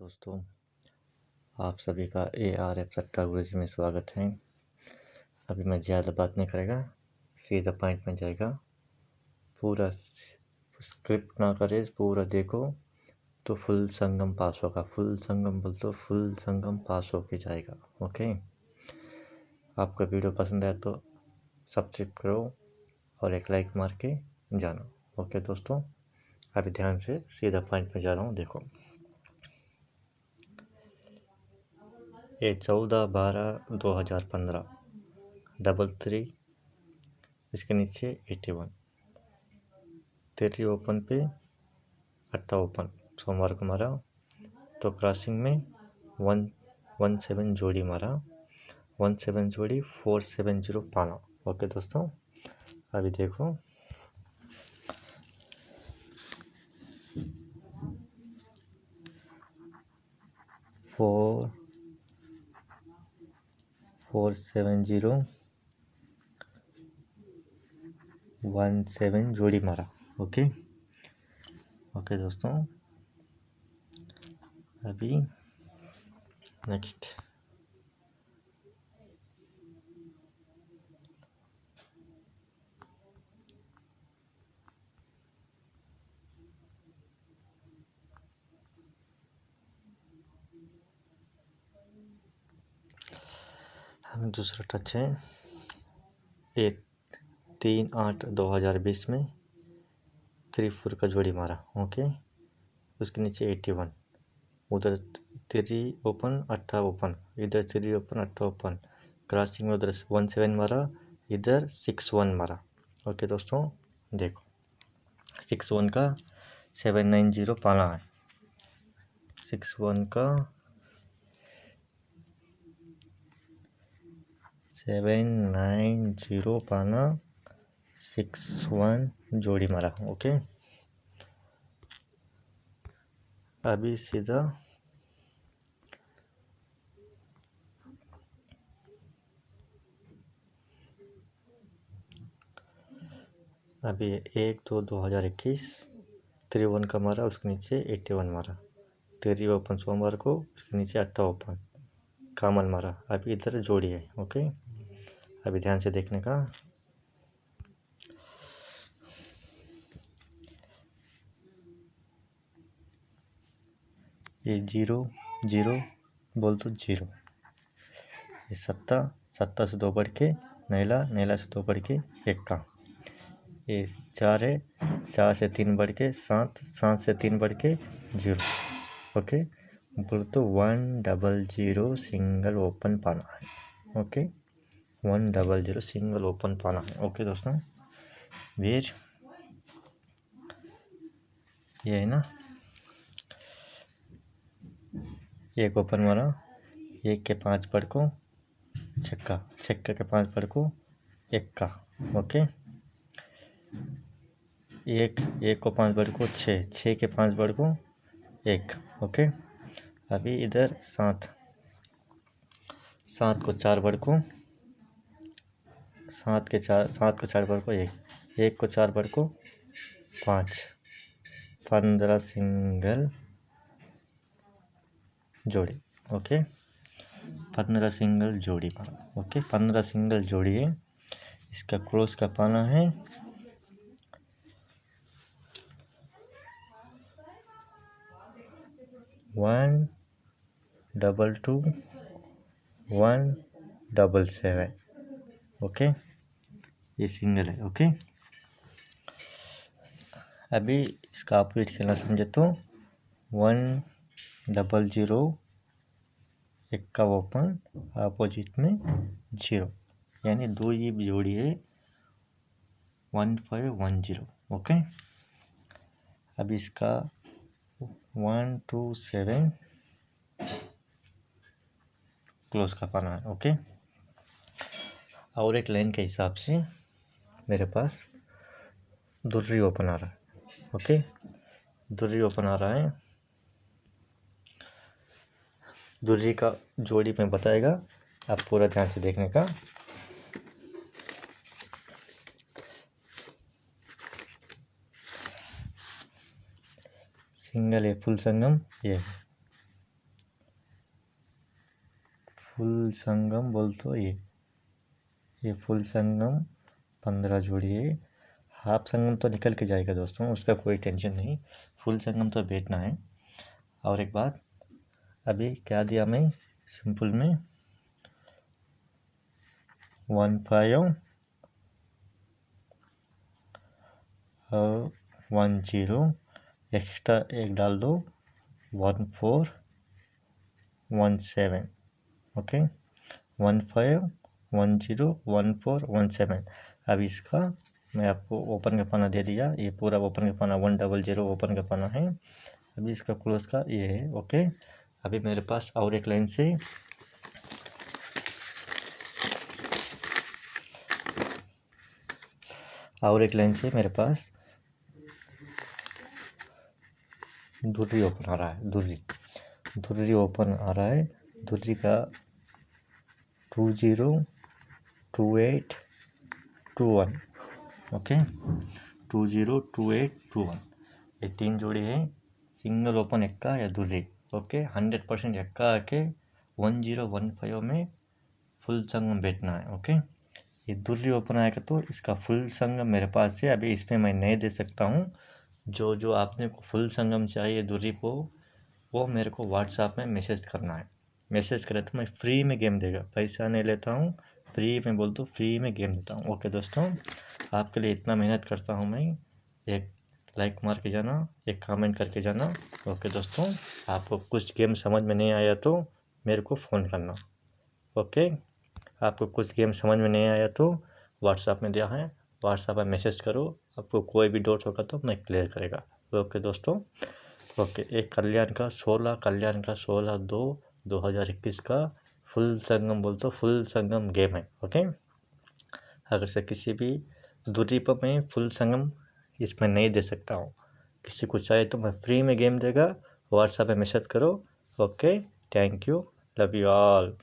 दोस्तों, आप सभी का ARF सट्टा गुरुजी में स्वागत है। अभी मैं ज़्यादा बात नहीं करेगा, सीधा पॉइंट में जाएगा। पूरा स्क्रिप्ट ना करे, पूरा देखो तो फुल संगम पास होगा। फुल संगम बोल तो फुल संगम पास होके जाएगा। ओके, आपका वीडियो पसंद आया तो सब्सक्राइब करो और एक लाइक मार के जाना। ओके दोस्तों, अभी ध्यान से सीधा पॉइंट में जा रहा हूँ। देखो, ये 14/12/2015 33, इसके नीचे 81 13 ओपन पे 8 ओपन सोमवार को मारा तो क्रॉसिंग में 117 जोड़ी मारा, 17 जोड़ी 470 पाना। ओके दोस्तों, अभी देखो फोर 470 17 जोड़ी मारा। ओके दोस्तों, अभी नेक्स्ट हम दूसरा टच है। ये 3/8/2020 में 3 का जोड़ी मारा। ओके, उसके नीचे 81, उधर 3 ओपन 8 ओपन, इधर 3 ओपन 8 ओपन, क्रॉसिंग में उधर 17 मारा, इधर 61 मारा। ओके दोस्तों, देखो 61 का 790 पाना है। 61 का 790 पाना, 61 जोड़ी मारा। ओके, अभी सीधा अभी 1/2/2021 3 का मारा, उसके नीचे 81 मारा। 3 ओपन सोमवार को, उसके नीचे 8 ओपन कामन मारा। अभी इधर जोड़ी है। ओके, अभी ध्यान से देखने का। ये 0 बोल तो 0, ये 7 से 2 बढ़ के नैला से 2 बढ़ के 1 का, ये 4 है, 4 से 3 बढ़ के 7 से 3 बढ़ के 0। ओके, बोल तो 100 सिंगल ओपन पाना है। ओके, 100 सिंगल ओपन पाना है। ओके दोस्तों, वीर ये है ना, 1 ओपन मारा, 1 के 5 बढ़ को छक्का के 5 बढ़ को 1 का। ओके, 1 को 5 बढ़ को 6 के 5 बढ़ को 1। ओके, अभी इधर 7 को 4 बढ़ को 7 को 4 बढ़ को 1 को 4 बढ़ को 5, 15 सिंगल जोड़ी। ओके, 15 सिंगल जोड़ी पाना। ओके, 15 सिंगल जोड़ी है। इसका क्रॉस का पाना है 122 177। ओके, ये सिंगल है। ओके, अभी इसका अपोजिट खेलना समझे तो 100 1 का ओपन अपोजिट में 0, यानी 2 ये जोड़ी है 1510। ओके, अब इसका 127 क्लोज का पाना है। ओके, और एक लाइन के हिसाब से मेरे पास दुर्री ओपन आ रहा है। ओके, दुर्री ओपन आ रहा है, दुर्री का जोड़ी में बताएगा, आप पूरा ध्यान से देखने का। सिंगल है फुल संगम ये है। फुल संगम बोल तो ये फुल संगम 15 जोड़ी है। हाफ संगम तो निकल के जाएगा दोस्तों, उसका कोई टेंशन नहीं, फुल संगम तो बैठना है। और एक बात, अभी क्या दिया मैं सिंपल में 15 और 10 एक्स्ट्रा एक डाल दो 1417। ओके 15101417। अब इसका मैं आपको ओपन का पाना दे दिया, ये पूरा ओपन का पाना 100 ओपन का पाना है। अभी इसका क्लोज का ये है। ओके अभी मेरे पास और एक लाइन से मेरे पास धुर्री ओपन आ रहा है। धुर्री ओपन आ रहा है। धुर्री का 202821। ओके 202821 ये 3 जोड़ी है। सिंगल ओपन एक्का या धुर्री। ओके 100% एक्का आके 1015 में फुल संगम बैठना है। ओके ये धुर्री ओपन आएगा तो इसका फुल संगम मेरे पास है। अभी इसमें मैं नहीं दे सकता हूँ। जो आपने को फुल संगम चाहिए धुर्री को, वो मेरे को व्हाट्सएप में मैसेज करना है। मैसेज करे तो मैं फ्री में गेम देगा, पैसा नहीं लेता हूँ, फ्री में बोल तो फ्री में गेम देता हूँ। ओके दोस्तों आपके लिए इतना मेहनत करता हूँ मैं। एक लाइक मार के जाना, एक कमेंट करके जाना। ओके दोस्तों आपको कुछ गेम समझ में नहीं आया तो मेरे को फ़ोन करना। ओके आपको कुछ गेम समझ में नहीं आया तो व्हाट्सएप में दिया है, व्हाट्सएप में मैसेज करो। आपको कोई भी डाउट होगा तो मैं क्लियर करेगा। ओके दोस्तों ओके एक कल्याण का 16/2/2021 का फुल संगम बोल तो फुल संगम गेम है। ओके अगर से किसी भी दूरी पर मैं फुल संगम इसमें नहीं दे सकता हूँ। किसी को चाहिए तो मैं फ्री में गेम देगा, व्हाट्सएप पे मैसेज करो। Okay thank you, love you all.